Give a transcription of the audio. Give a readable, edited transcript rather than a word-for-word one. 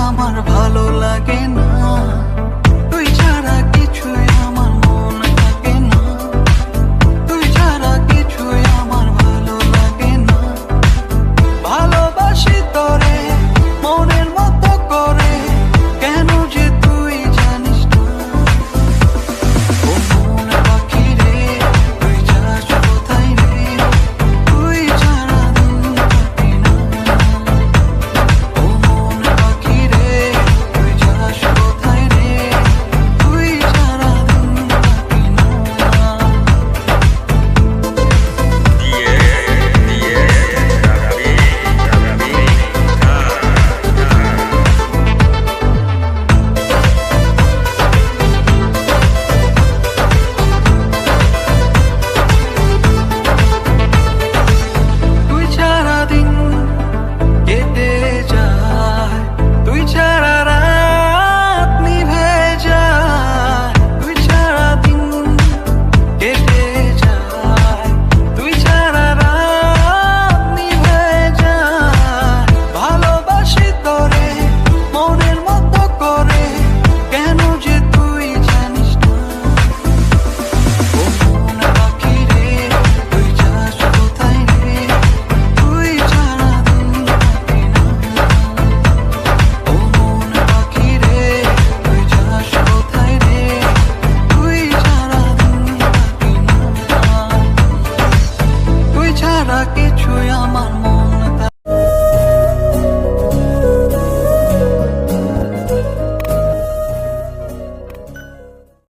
আমার ভালো লাগে না, তুই ছাড়া কিছুই আমার মন থাকে না, তুই ছাড়া কিছুই আমার ভালো লাগে না। ভালোবাসি তোরে মনের মতো করে, কেন যে তুই জানিস না। ও মন পাখি রে, তুই যাস কোথায় রে, তুই ছাড়া দিন কাটে না। ও মন পাখি রে, তুই যাস কোথায় রে, তুই ছাড়া দিন কাটে না। তুই ছাড়া দিন কেটে যায়, তুই ছাড়া রাত নিভে যায়, তুই ছাড়া দিন কেটে যায়, তুই ছাড়া রাত নিভে যায়। ভালোবাসি তোরে মনের মতো করে, কেন যে তুই জানিস না। ও মন পাখি রে, তুই যাস কোথায় রে, তুই ছাড়া দিন কাটে না। ও মন পাখি রে, তুই যাস কোথায় রে, তুই ছাড়া দিন কাটে না। তুই ছাড়া কিছুই আমার